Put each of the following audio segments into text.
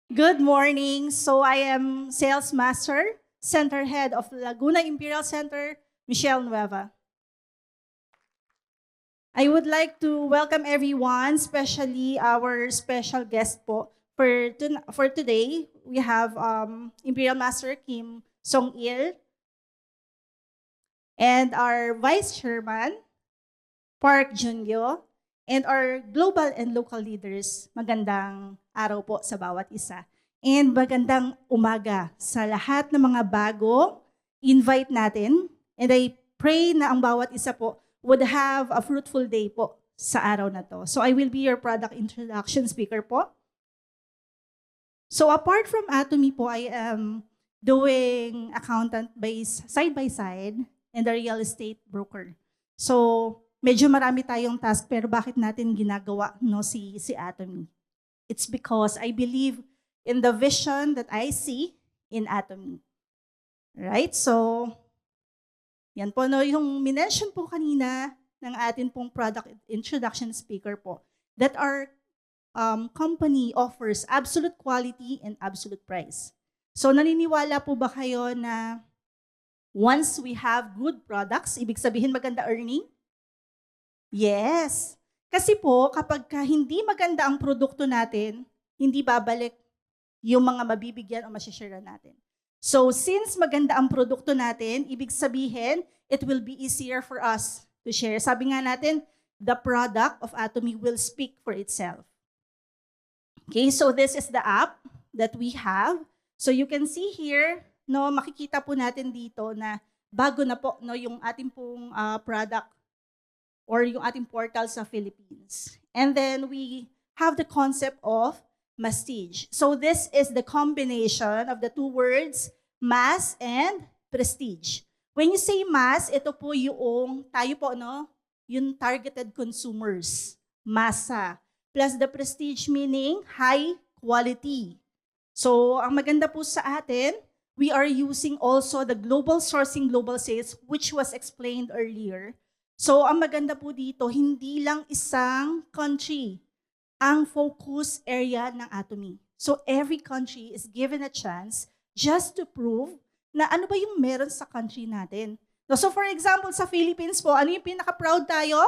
Good morning. So I am Sales Master, Center Head of Laguna Imperial Center, Michelle Nueva. I would like to welcome everyone, especially our special guest po. For today, we have Imperial Master Kim Song-il and our Vice Chairman, Park Jungyo, and our global and local leaders. Magandang araw po sa bawat isa. And magandang umaga sa lahat ng mga bago invite natin. And I pray na ang bawat isa po would have a fruitful day po sa araw na to. So I will be your product introduction speaker po. So apart from Atomy po, I am doing accountant side by side and a real estate broker. So medyo marami tayong task, pero bakit natin ginagawa si Atomy? It's because I believe in the vision that I see in Atomy. Right? So, yan po, yung minention po kanina ng atin pong product introduction speaker po, that our company offers absolute quality and absolute price. So, naniniwala po ba kayo na once we have good products, ibig sabihin maganda earning? Yes. Kasi po, kapag hindi maganda ang produkto natin, hindi babalik yung mga mabibigyan o masishare natin. So, since maganda ang produkto natin, ibig sabihin, it will be easier for us to share. Sabi nga natin, the product of Atomy will speak for itself. Okay, so this is the app that we have. So you can see here, makikita po natin dito na bago na po yung ating pong product or yung ating portal sa Philippines. And then we have the concept of mastige. So this is the combination of the two words, mass and prestige. When you say mass, ito po yung, tayo po, yung targeted consumers, masa. Plus the prestige meaning high quality. So ang maganda po sa atin, we are using also the global sourcing, global sales, which was explained earlier. So, ang maganda po dito, hindi lang isang country ang focus area ng Atomy. So, every country is given a chance just to prove na ano ba yung meron sa country natin. So, for example, sa Philippines po, ano yung pinaka-proud tayo?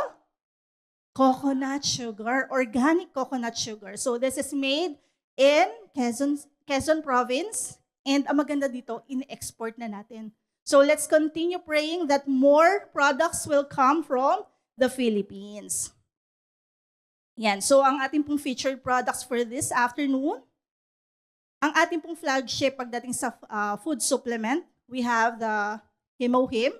Coconut sugar, organic coconut sugar. So, this is made in Quezon Province. And ang maganda dito, in-export na natin. So let's continue praying that more products will come from the Philippines. Yan. So ang ating pong featured products for this afternoon, ang ating pong flagship pagdating sa food supplement, we have the Himohim,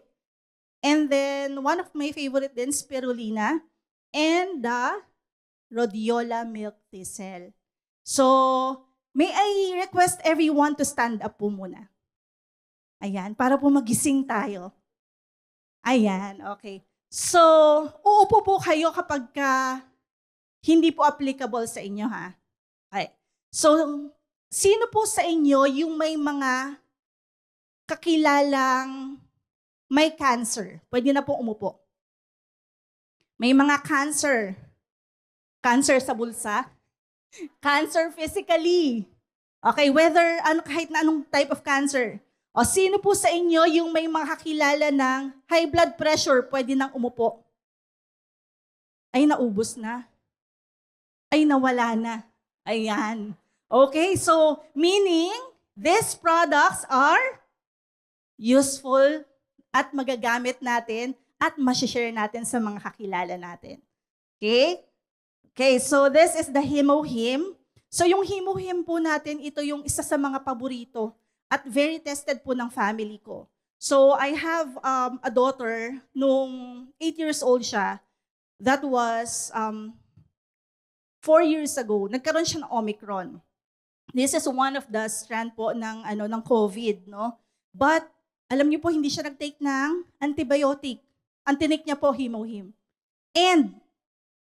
and then one of my favorite din, Spirulina, and the Rhodiola Milk Thistle. So may I request everyone to stand up po muna. Ayan, para po magising tayo. Ayan, okay. So, uupo po kayo kapag hindi po applicable sa inyo, ha? Okay. So, sino po sa inyo yung may mga kakilalang may cancer? Pwede na po umupo. May mga cancer. Cancer sa bulsa. Cancer physically. Okay, whether kahit na anong type of cancer. O sino po sa inyo yung may mga kakilala ng high blood pressure, pwede nang umupo? Ay, naubos na. Ay, nawala na. Ayan. Okay, so meaning, these products are useful at magagamit natin at masishare natin sa mga kakilala natin. Okay? Okay, so this is the Himohim. So yung Himohim po natin, ito yung isa sa mga paborito at very tested po ng family ko. So I have a daughter, nung 8 years old siya, that was 4 years ago, nagkaroon siya ng Omicron. This is one of the strand po ng COVID, no? But alam niyo po, hindi siya nag-take ng antibiotic. Ang tinik niya po, Himohim. And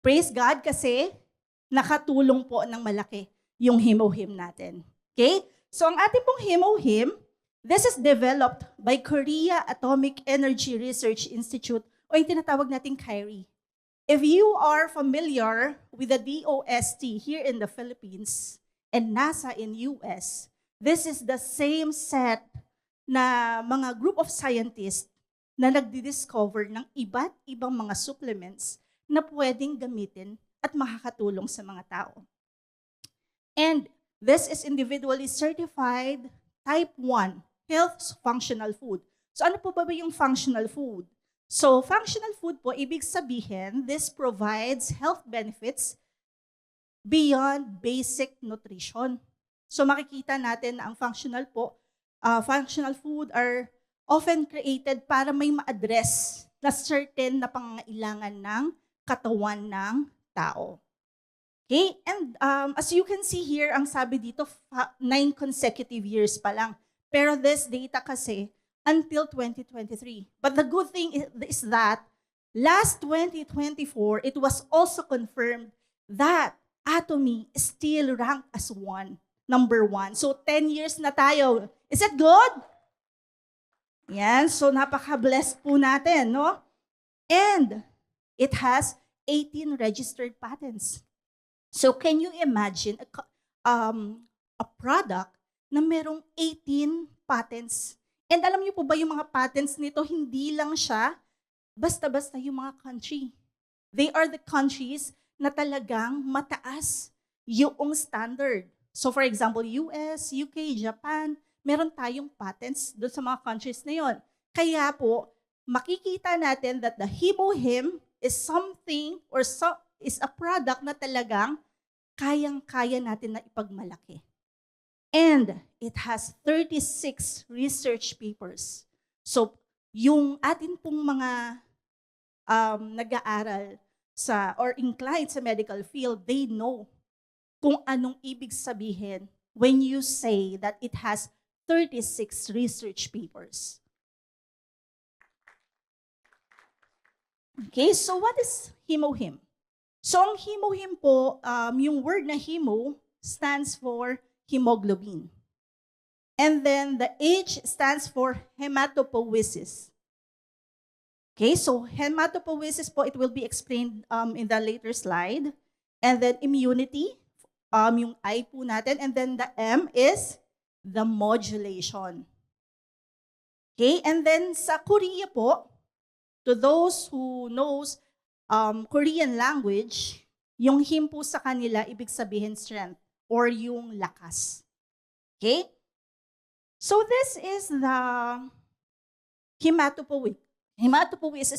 praise God kasi nakatulong po ng malaki yung Himohim natin. Okay? So ang ating pong Himohim, this is developed by Korea Atomic Energy Research Institute o yung tinatawag nating KAERI. If you are familiar with the DOST here in the Philippines, and NASA in US, this is the same set na mga group of scientists na nagdi-discover ng iba't ibang mga supplements na pwedeng gamitin at makakatulong sa mga tao. And this is individually certified type 1 health functional food. So ano po ba yung functional food? So functional food po, ibig sabihin, this provides health benefits beyond basic nutrition. So makikita natin na ang functional food are often created para may ma-address na certain na pangangailangan ng katawan ng tao. Okay? And as you can see here, ang sabi dito, 9 consecutive years pa lang. Pero this data kasi, until 2023. But the good thing is that last 2024, it was also confirmed that Atomy is still ranked as number 1. So 10 years na tayo. Is it good? Yan, so napaka-blessed po natin, no? And it has 18 registered patents. So can you imagine a product na merong 18 patents? And alam niyo po ba yung mga patents nito, hindi lang siya basta-basta yung mga country. They are the countries na talagang mataas yung standard. So for example, US, UK, Japan, meron tayong patents doon sa mga countries na yon. Kaya po, makikita natin that the HemoHim is something or is a product na talagang kayang-kaya natin na ipagmalaki. And it has 36 research papers. So, yung atin pong mga nag-aaral or inclined sa medical field, they know kung anong ibig sabihin when you say that it has 36 research papers. Okay, so what is HemoHim? So ang HemoHim po, yung word na hemo stands for hemoglobin. And then the H stands for hematopoiesis. Okay, so hematopoiesis po, it will be explained in the later slide. And then immunity, yung I po natin. And then the M is the modulation. Okay, and then sa Korea po, to those who knows Korean language, yung him po sa kanila, ibig sabihin strength or yung lakas. Okay? So this is the hematopoiesis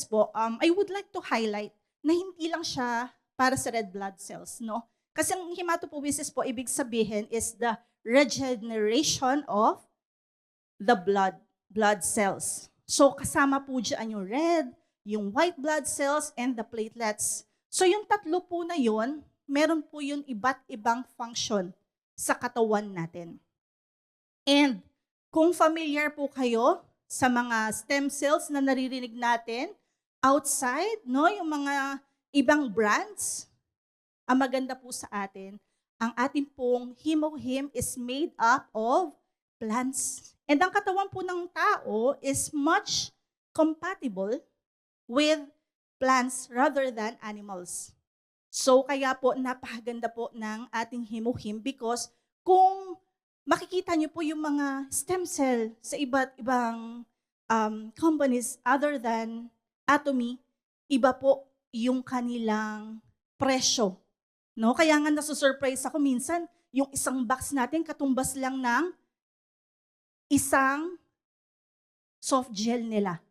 po. I would like to highlight na hindi lang siya para sa red blood cells, no? Kasi ang hematopoiesis po, ibig sabihin is the regeneration of the blood cells. So kasama po dyan yung red, yung white blood cells, and the platelets. So yung tatlo po na yun, meron po yun iba't ibang function sa katawan natin. And kung familiar po kayo sa mga stem cells na naririnig natin outside, no, yung mga ibang brands, ang maganda po sa atin, ang ating pong HemoHim is made up of plants. And ang katawan po ng tao is much compatible with plants rather than animals. So kaya po napakaganda po ng ating HemoHim because kung makikita niyo po yung mga stem cell sa iba't ibang companies other than Atomy, iba po yung kanilang presyo. No? Kaya nga nasusurprise ako minsan, yung isang box natin katumbas lang ng isang soft gel nila.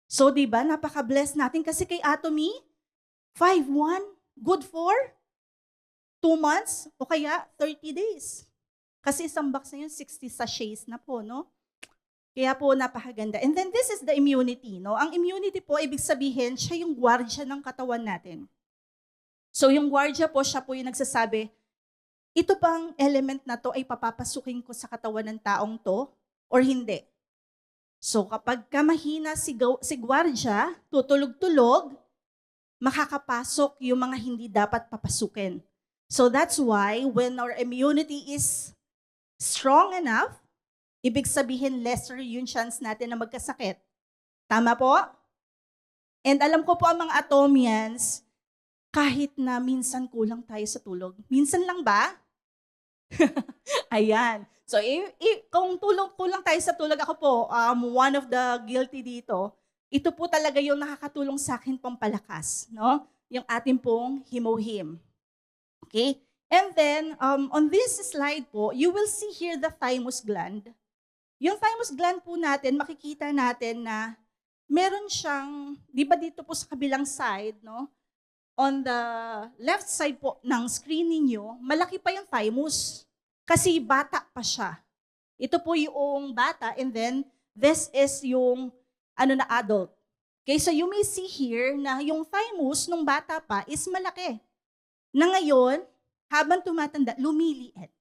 So, di ba, napaka-bless natin kasi kay Atomy, 5-1, good for 2 months o kaya 30 days. Kasi isang box na yun, 60 sachets na po, no? Kaya po, napakaganda. And then this is the immunity, no? Ang immunity po, ibig sabihin, siya yung gwardya ng katawan natin. So yung gwardya po, siya po yung nagsasabi, ito bang element na to ay papapasukin ko sa katawan ng taong to or hindi? So kapag mahina si gwardya, tutulog-tulog, makakapasok yung mga hindi dapat papasukin. So that's why when our immunity is strong enough, ibig sabihin lesser yung chance natin na magkasakit. Tama po? And alam ko po ang mga Atomians, kahit na minsan kulang tayo sa tulog. Minsan lang ba? Ayan. So, kung kulang tayo sa tulog, ako po, one of the guilty dito, ito po talaga yung nakakatulong sa akin pampalakas, no? Yung ating pong himohim. Okay? And then, on this slide po, you will see here the thymus gland. Yung thymus gland po natin, makikita natin na meron siyang, di ba dito po sa kabilang side, no? On the left side po ng screen ninyo, malaki pa yung thymus. Kasi bata pa siya. Ito po yung bata, and then this is yung na adult. Okay, so you may see here na yung thymus nung bata pa is malaki. Na ngayon, habang tumatanda, lumiliit.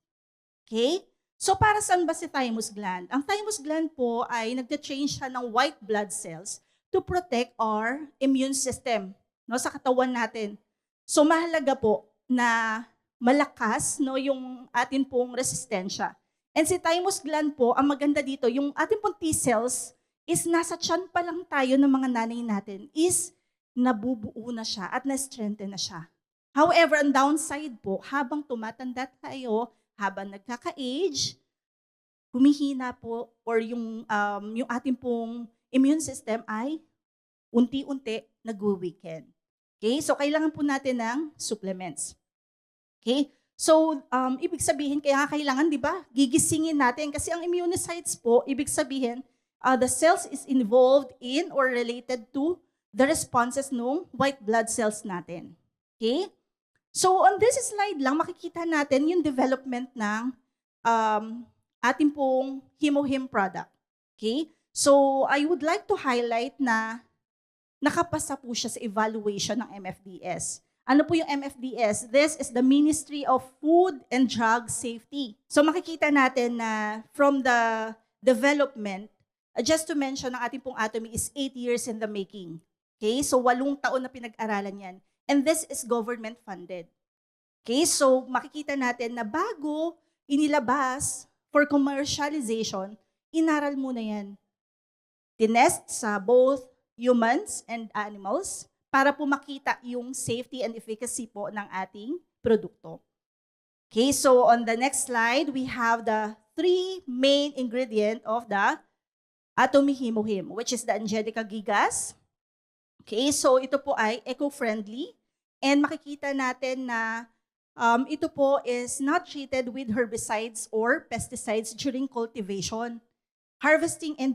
Okay? So para saan ba si thymus gland? Ang thymus gland po ay nagte-change siya ng white blood cells to protect our immune system, no, sa katawan natin. So mahalaga po na malakas, no, yung atin pong resistensya. And si thymus gland po, ang maganda dito, yung atin pong T cells is nasa tiyan pa lang tayo ng mga nanay natin, is nabubuo na siya at na-strengthen na siya. However, ang downside po, habang tumatanda tayo, habang nagkaka-age, humihina po, or yung ating pong immune system ay unti-unti nag-weaken. Okay? So, kailangan po natin ng supplements. Okay? So, ibig sabihin, kaya kailangan, di ba, gigisingin natin. Kasi ang immunocytes po, ibig sabihin, the cells is involved in or related to the responses ng white blood cells natin. Okay? So, on this slide lang, makikita natin yung development ng ating pong himohim product. Okay? So, I would like to highlight na nakapasa po siya sa evaluation ng MFDS. Ano po yung MFDS? This is the Ministry of Food and Drug Safety. So makikita natin na from the development, just to mention, ang ating pong Atomy is 8 years in the making. Okay? So 8 taon na pinag-aralan yan. And this is government funded. Okay? So makikita natin na bago inilabas for commercialization, inaral muna yan. Tinest sa both humans and animals para po makita yung safety and efficacy po ng ating produkto. Okay, so on the next slide, we have the 3 main ingredient of the Atomy Himohim, which is the Angelica gigas. Okay, so ito po ay eco-friendly, and makikita natin na ito po is not treated with herbicides or pesticides during cultivation, harvesting, and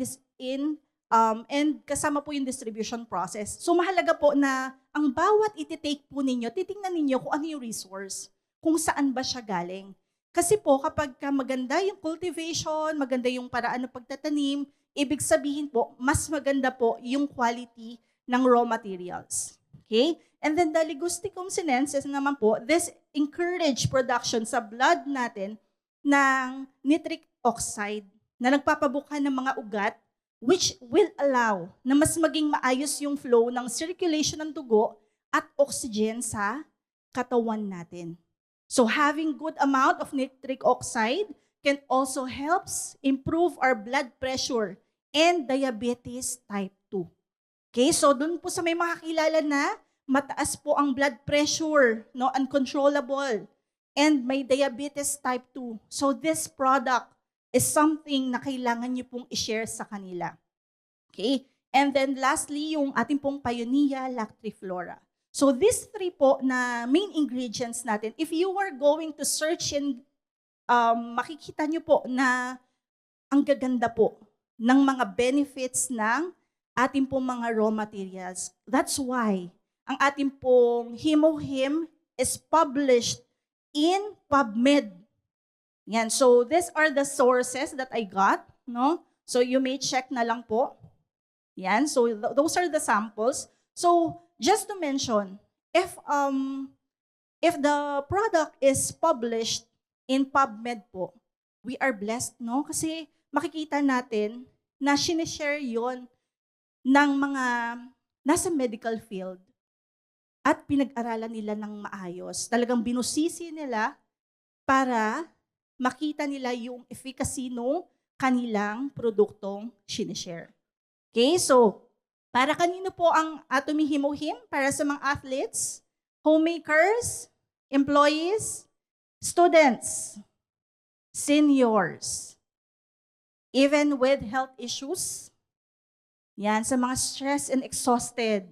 kasama po yung distribution process. So mahalaga po na ang bawat iti-take po ninyo, titingnan ninyo kung ano yung resource, kung saan ba siya galing. Kasi po kapag maganda yung cultivation, maganda yung paraan ng pagtatanim, ibig sabihin po, mas maganda po yung quality ng raw materials. Okay? And then the Ligusticum sinensis naman po, this encourage production sa blood natin ng nitric oxide na nagpapabuka ng mga ugat, which will allow na mas maging maayos yung flow ng circulation ng dugo at oxygen sa katawan natin. So having good amount of nitric oxide can also helps improve our blood pressure and diabetes type 2. Okay, so dun po sa may makakilala na mataas po ang blood pressure, no, uncontrollable, and may diabetes type 2. So this product is something na kailangan nyo pong i-share sa kanila. Okay? And then lastly, yung ating pong Pioneer lactiflora. So these 3 po na main ingredients natin, if you are going to search and makikita nyo po na ang gaganda po ng mga benefits ng ating pong mga raw materials. That's why ang ating pong Himohim is published in PubMed. Yan. So these are the sources that I got, no? So you may check na lang po. Yan. So those are the samples. So just to mention, if the product is published in PubMed po, we are blessed, no? Kasi makikita natin na sinishare yon ng mga nasa medical field at pinag-aralan nila ng maayos. Talagang binusisi nila para makita nila yung efficacy ng kanilang produktong sinishare. Okay, so para kanino po ang Atomy Himohim? Para sa mga athletes, homemakers, employees, students. seniors, even with health issues, yan, sa mga stressed and exhausted,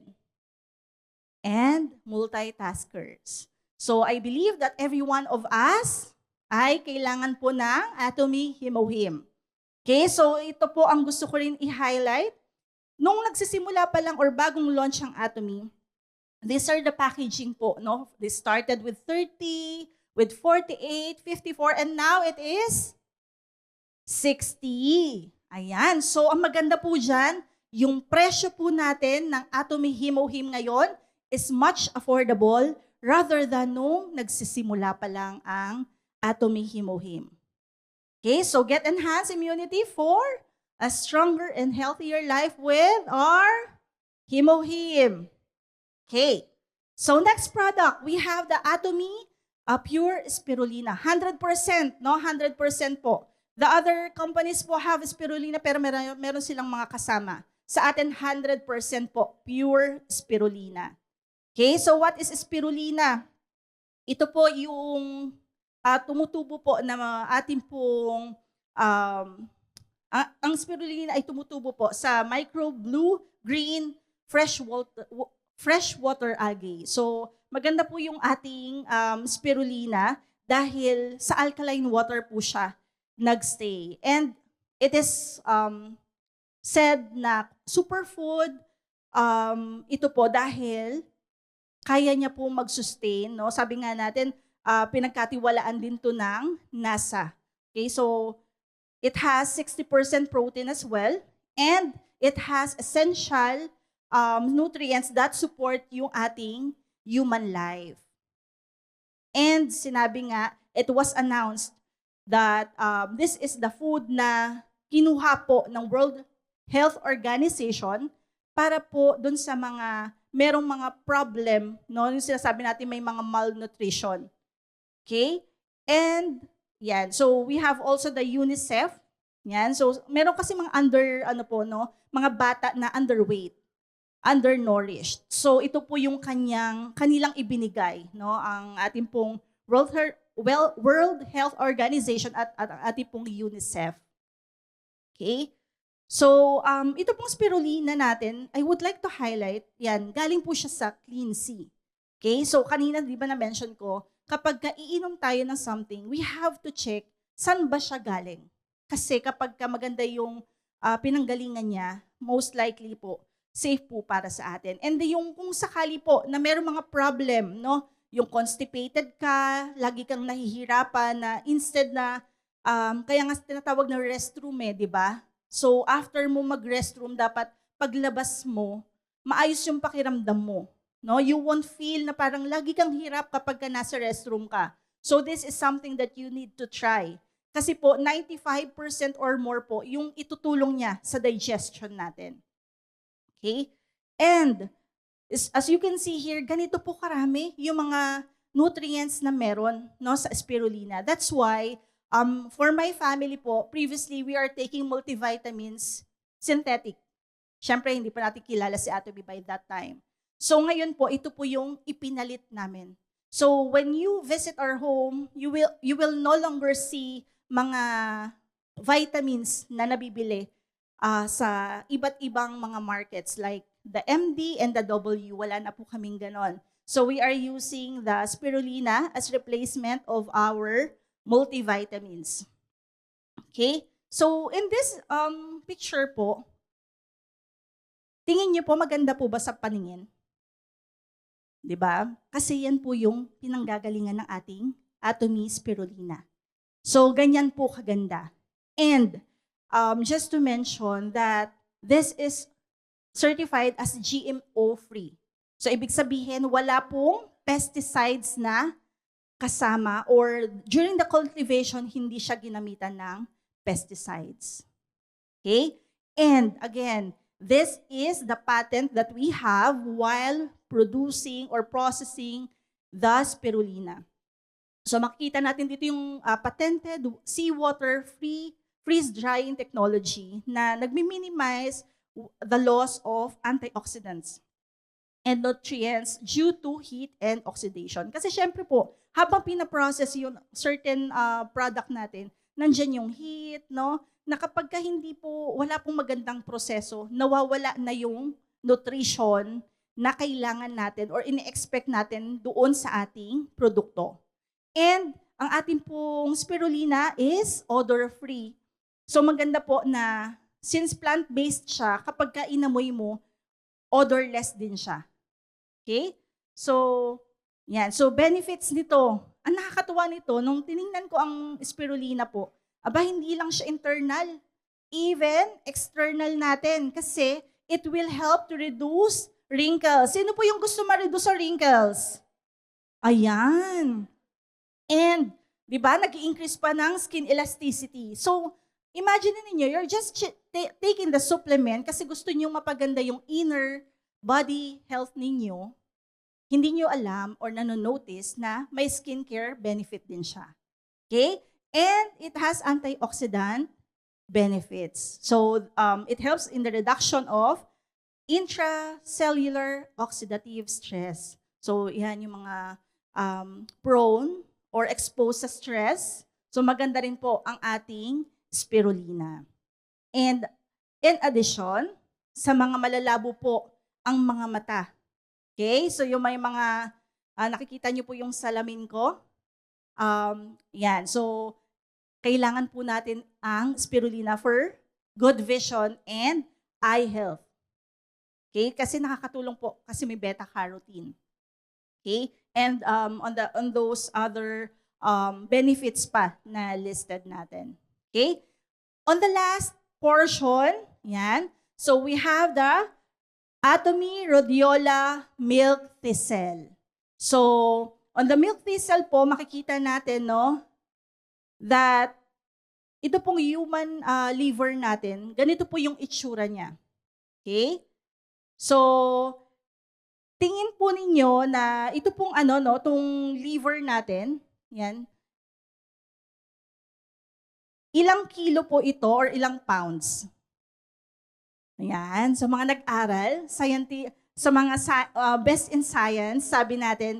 and multitaskers. So I believe that every one of us ay kailangan po ng Atomy Himohim. Okay, so ito po ang gusto ko rin i-highlight. Nung nagsisimula pa lang or bagong launch ang Atomy, these are the packaging po, no? They started with 30, with 48, 54, and now it is 60. Ayan, so ang maganda po dyan, yung presyo po natin ng Atomy Himohim ngayon is much affordable rather than nung nagsisimula pa lang ang Atomy Himohim. Okay, so get enhanced immunity for a stronger and healthier life with our Himohim. Okay, so next product, we have the Atomy Pure Spirulina. 100%, no? 100% po. The other companies po have spirulina pero meron silang mga kasama. Sa atin, 100% po, pure spirulina. Okay, so what is spirulina? Ito po yung tumutubo po na ating pong, ang spirulina ay tumutubo po sa micro blue, green, freshwater algae. So maganda po yung ating spirulina dahil sa alkaline water po siya nagstay. And it is said na superfood ito po dahil kaya niya po mag-sustain, no? Sabi nga natin, pinagkatiwalaan din to ng NASA. Okay, so it has 60% protein as well, and it has essential nutrients that support yung ating human life. And sinabi nga, it was announced that this is the food na kinuha po ng World Health Organization para po dun sa mga merong mga problem, no? Yung sinasabi natin may mga malnutrition. Okay? And yan. So we have also the UNICEF. Yan. So meron kasi mga mga bata na underweight, undernourished. So ito po yung kanilang ibinigay, no? Ang ating pong World Health Organization at ating pong UNICEF. Okay? So, ito pong spirulina natin, I would like to highlight, yan, galing po siya sa Clean Sea. Okay? So, kanina, di ba na-mention ko, kapag iinom tayo ng something, we have to check saan ba siya galing. Kasi kapag maganda yung pinanggalingan niya, most likely po, safe po para sa atin. And yung kung sakali po na meron mga problem, no? Yung constipated ka, lagi kang nahihirapan na instead na, kaya nga tinatawag na restroom di ba? So, after mo mag-restroom, dapat paglabas mo, maayos yung pakiramdam mo. No? You won't feel na parang lagi kang hirap kapag nasa restroom ka. So, this is something that you need to try. Kasi po, 95% or more po yung itutulong niya sa digestion natin. Okay? And, as you can see here, ganito po karami yung mga nutrients na meron, no, sa spirulina. That's why, for my family po, previously we are taking multivitamins synthetic. Siyempre, hindi pa natin kilala si Atomy by that time. So ngayon po, ito po yung ipinalit namin. So when you visit our home, you will no longer see mga vitamins na nabibili sa iba't ibang mga markets like the MD and the W. Wala na po kaming ganon. So we are using the spirulina as replacement of our multivitamins. Okay? So, in this picture po, tingin niyo po maganda po ba sa paningin? 'Di ba? Kasi yan po yung pinanggagalingan ng ating Atomy Spirulina. So, ganyan po kaganda. And, just to mention that this is certified as GMO-free. So, ibig sabihin, wala pong pesticides na kasama or during the cultivation, hindi siya ginamitan ng pesticides. Okay? And again, this is the patent that we have while producing or processing the spirulina. So makikita natin dito yung patented seawater free freeze-drying technology na nagmi-minimize the loss of antioxidants and nutrients due to heat and oxidation. Kasi syempre po, habang pinaprocess yung certain product natin, nandyan yung heat, no? Na kapag ka hindi po, wala pong magandang proseso, nawawala na yung nutrition na kailangan natin or ini-expect natin doon sa ating produkto. And ang ating pong spirulina is odor-free. So maganda po na since plant-based siya, kapag ka inamoy mo, odorless din siya. Okay? So, yan. So, benefits nito. Ang nakakatuwa nito, nung tiningnan ko ang spirulina po, hindi lang siya internal, even external natin. Kasi, it will help to reduce wrinkles. Sino po yung gusto ma-reduce ang wrinkles? Ayan. And, di ba, nag-i-increase pa ng skin elasticity. So, imagine niyo, you're just taking the supplement kasi gusto niyo mapaganda yung inner body health ninyo, hindi nyo alam or nanonotice na may skincare benefit din siya. Okay? And it has antioxidant benefits. So, it helps in the reduction of intracellular oxidative stress. So, yan yung mga prone or exposed sa stress. So, maganda rin po ang ating spirulina. And in addition, sa mga malalabo po ang mga mata. Okay? So, yung may mga, nakikita nyo po yung salamin ko. Yan. So, kailangan po natin ang spirulina for good vision and eye health. Okay? Kasi nakakatulong po kasi may beta-carotene. Okay? And on those other benefits pa na listed natin. Okay? On the last portion, yan. So, we have the Atomy rhodiola milk thistle. So, on the milk thistle po, makikita natin, no, that ito pong human liver natin, ganito po yung itsura niya. Okay? So, tingin po ninyo na ito pong tong liver natin, yan, ilang kilo po ito or ilang pounds? Ayan, sa mga nag-aral, sa mga best in science, sabi natin,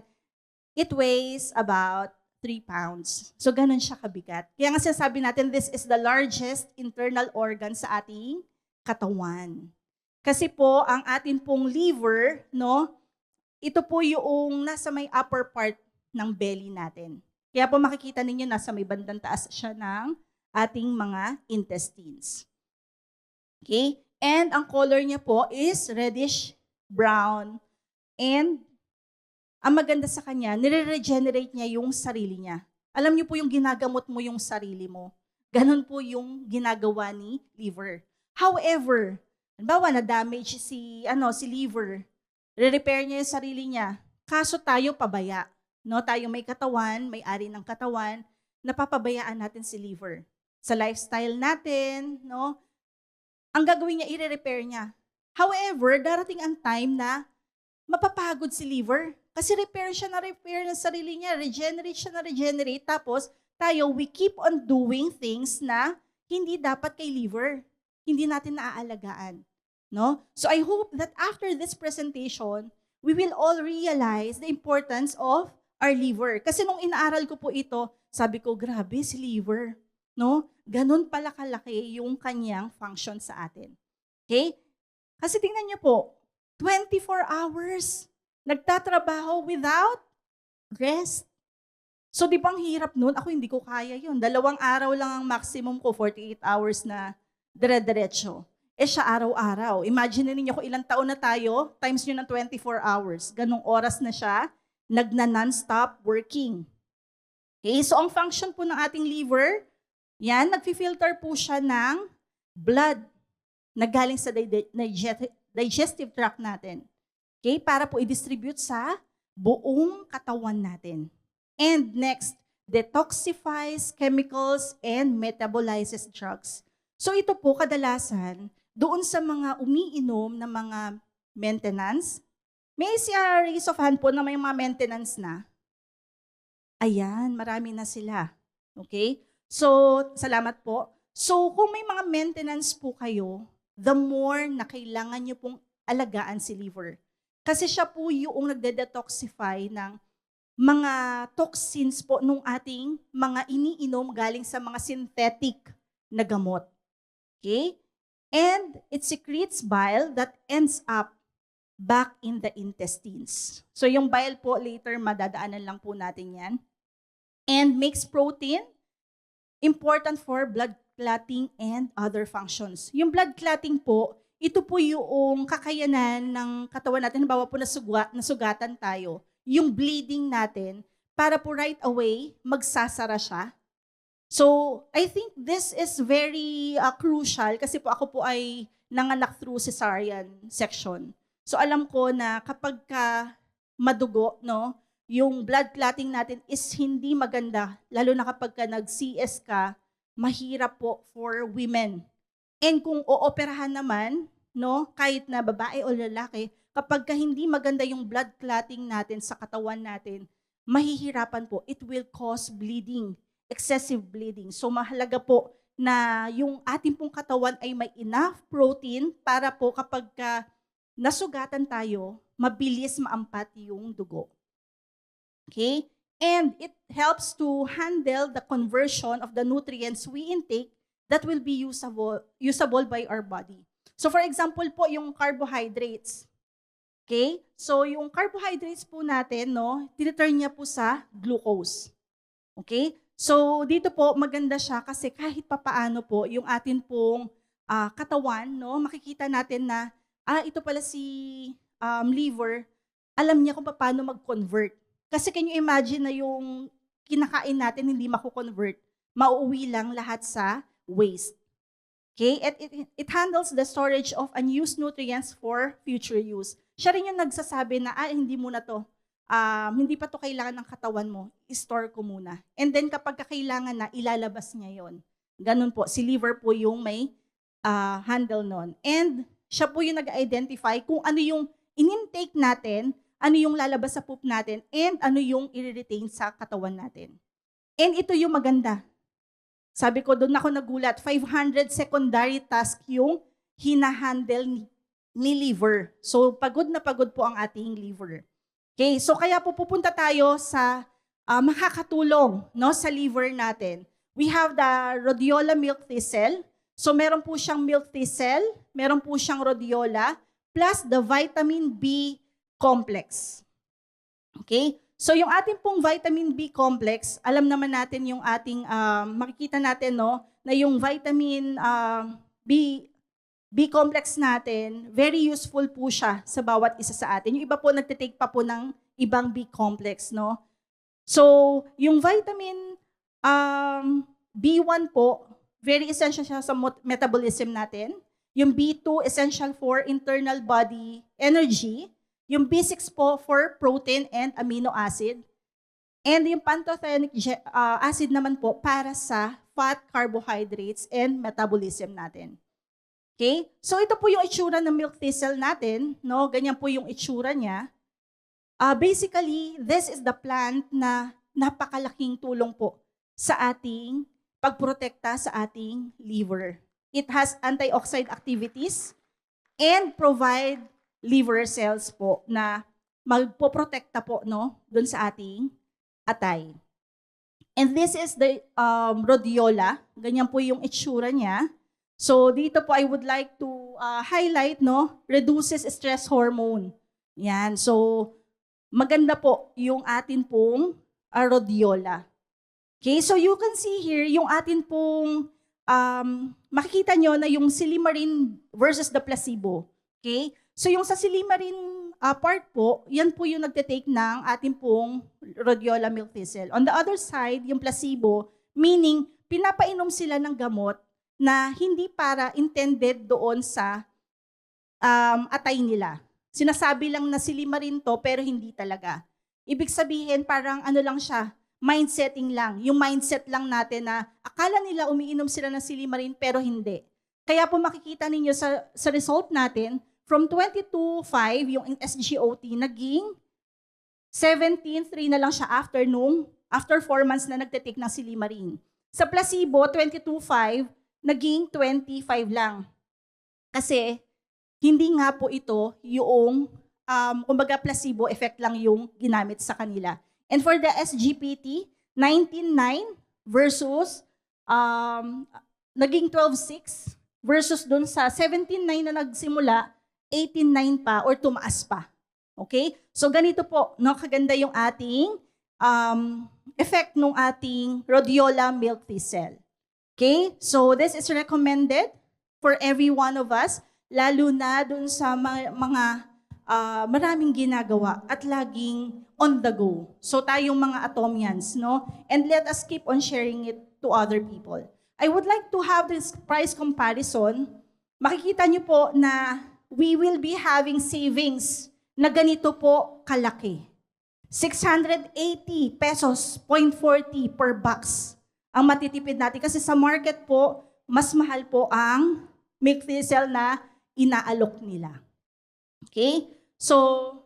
it weighs about 3 pounds. So, ganun siya kabigat. Kaya nga sinasabi natin, this is the largest internal organ sa ating katawan. Kasi po, ang atin pong liver, no, ito po yung nasa may upper part ng belly natin. Kaya po makikita ninyo, nasa may bandang taas siya ng ating mga intestines. Okay? And ang color niya po is reddish brown. And ang maganda sa kanya, nire-regenerate niya yung sarili niya. Alam niyo po yung ginagamot mo yung sarili mo. Ganon po yung ginagawa ni liver. However, halimbawa na-damage si liver, re-repair niya yung sarili niya. Kaso tayo pabaya. No? Tayo may katawan, may-ari ng katawan, napapabayaan natin si liver. Sa lifestyle natin, no? Ang gagawin niya, i-repair niya. However, darating ang time na mapapagod si liver. Kasi repair ng sarili niya, regenerate siya na regenerate. Tapos, tayo, we keep on doing things na hindi dapat kay liver. Hindi natin naaalagaan. No? So, I hope that after this presentation, we will all realize the importance of our liver. Kasi nung inaaral ko po ito, sabi ko, grabe si liver. No? Ganun pala kalaki yung kanyang function sa atin. Okay? Kasi tingnan niyo po, 24 hours nagtatrabaho without rest. So di ba ang hirap nun? Ako hindi ko kaya yun. 2 araw lang ang maximum ko, 48 hours na dire-diretso. Siya araw-araw. Imagine niyo kung ilang taon na tayo, times nyo ng 24 hours. Ganong oras na siya, non-stop working. Okay? So ang function po ng ating liver, yan, nagfi-filter po siya ng blood na galing sa digestive tract natin. Okay? Para po i-distribute sa buong katawan natin. And next, detoxifies chemicals and metabolizes drugs. So ito po kadalasan, doon sa mga umiinom na mga maintenance, may raise of hand po na may mga maintenance na. Ayan, marami na sila. Okay? So, salamat po. So, kung may mga maintenance po kayo, the more na kailangan nyo pong alagaan si liver. Kasi siya po yung nagde-detoxify ng mga toxins po nung ating mga iniinom galing sa mga synthetic na gamot. Okay? And it secretes bile that ends up back in the intestines. So yung bile po, later madadaanan lang po natin yan. And makes protein important for blood clotting and other functions. Yung blood clotting po, ito po yung kakayanan ng katawan natin. Halimbawa po nasugatan tayo, yung bleeding natin, para po right away, magsasara siya. So, I think this is very crucial kasi po ako po ay nanganak through cesarean section. So, alam ko na kapag madugo, no, yung blood clotting natin is hindi maganda, lalo na kapag nag-CS ka, mahirap po for women. And kung ooperahan naman, no, kahit na babae o lalaki, kapag hindi maganda yung blood clotting natin sa katawan natin, mahihirapan po. It will cause bleeding, excessive bleeding. So mahalaga po na yung ating pong katawan ay may enough protein para po kapag nasugatan tayo, mabilis maampat yung dugo. Okay? And it helps to handle the conversion of the nutrients we intake that will be usable by our body. So for example po, yung carbohydrates. Okay? So yung carbohydrates po natin, no, tineturn niya po sa glucose. Okay? So dito po maganda siya kasi kahit papaano po yung atin pong katawan, no, makikita natin na ito pala si liver, alam niya kung paano mag-convert. Kasi can you imagine na yung kinakain natin hindi mako-convert, mauuwi lang lahat sa waste. Okay? It handles the storage of unused nutrients for future use. Siya rin yung nagsasabi na, hindi muna to. Hindi pa to kailangan ng katawan mo. I-store ko muna. And then kapag kailangan na, ilalabas niya yon. Ganun po. Si liver po yung may handle nun. And siya po yung nag-identify kung ano yung in-intake natin, ano yung lalabas sa poop natin, and ano yung i-retain sa katawan natin. And ito yung maganda. Sabi ko, doon ako nagulat, 500 secondary task yung hinahandle ni liver. So, pagod na pagod po ang ating liver. Okay, so kaya po pupunta tayo sa makakatulong, no, sa liver natin. We have the rhodiola milk thistle. So, meron po siyang milk thistle, meron po siyang rhodiola, plus the vitamin B complex. Okay? So yung ating pong vitamin B complex, alam naman natin yung ating, makikita natin, no, na yung vitamin B complex natin, very useful po siya sa bawat isa sa atin. Yung iba po nagtitake pa po ng ibang B complex, no? So yung vitamin B1 po, very essential siya sa metabolism natin. Yung B2, essential for internal body energy. Yung B6 po for protein and amino acid. And yung pantothenic acid naman po para sa fat, carbohydrates, and metabolism natin. Okay? So ito po yung itsura ng milk thistle natin. No? Ganyan po yung itsura niya. Basically, this is the plant na napakalaking tulong po sa ating pagprotekta sa ating liver. It has antioxidant activities and provide liver cells po na magpoprotekta po, no, doon sa ating atay. And this is the rhodiola. Ganyan po yung itsura niya. So dito po I would like to highlight, no, reduces stress hormone. Yan. So maganda po yung atin pong rhodiola. Okay, so you can see here yung atin pong makikita nyo na yung Silymarin versus the placebo. Okay? So yung sa Silymarin part po, yan po yung nagtitake ng ating pong rhodiola milk thistle. On the other side, yung placebo, meaning pinapainom sila ng gamot na hindi para intended doon sa atay nila. Sinasabi lang na Silymarin to pero hindi talaga. Ibig sabihin parang ano lang siya, mindsetting lang. Yung mindset lang natin na akala nila umiinom sila ng Silymarin pero hindi. Kaya po makikita ninyo sa result natin, from 22.5, yung SGOT, naging 17.3 na lang siya after 4 months na nagtitake ng Silymarin. Sa placebo, 22.5, naging 25 lang. Kasi, hindi nga po ito yung, kumbaga placebo effect lang yung ginamit sa kanila. And for the SGPT, 19.9 versus naging 12.6 versus dun sa 17.9 na nagsimula, 18.9 pa or tumaas pa. Okay? So ganito po, no, kaganda yung ating effect ng ating rhodiola milk thistle. Okay? So this is recommended for every one of us, lalo na dun sa mga maraming ginagawa at laging on the go. So tayong mga Atomians, no? And let us keep on sharing it to other people. I would like to have this price comparison. Makikita niyo po na we will be having savings na ganito po kalaki. 680 pesos, 0.40 per box ang matitipid natin. Kasi sa market po, mas mahal po ang milk thistle na inaalok nila. Okay? So,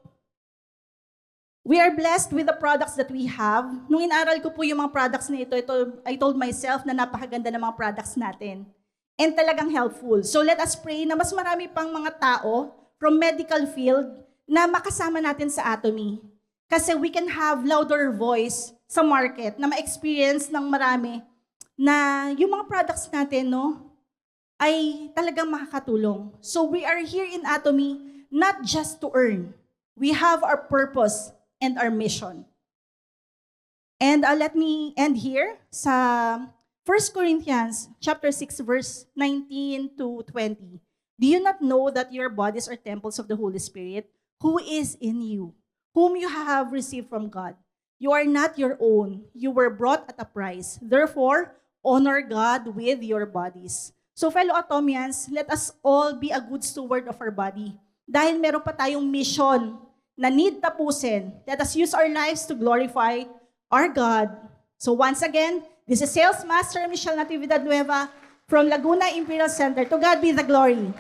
we are blessed with the products that we have. Nung inaral ko po yung mga products na ito, I told myself na napakaganda ng mga products natin. And talagang helpful. So let us pray na mas marami pang mga tao from medical field na makasama natin sa Atomy. Kasi we can have louder voice sa market na ma-experience ng marami na yung mga products natin, no, ay talagang makakatulong. So we are here in Atomy not just to earn. We have our purpose and our mission. And let me end here sa 1 Corinthians chapter 6 verse 19 to 20. Do you not know that your bodies are temples of the Holy Spirit, who is in you, whom you have received from God? You are not your own. You were bought at a price. Therefore, honor God with your bodies. So fellow Atomians, let us all be a good steward of our body. Dahil meron pa tayong mission na need tapusin. Let us use our lives to glorify our God. So once again, this is Sales Master Michelle Natividad Nueva from Laguna Imperial Center. To God be the glory.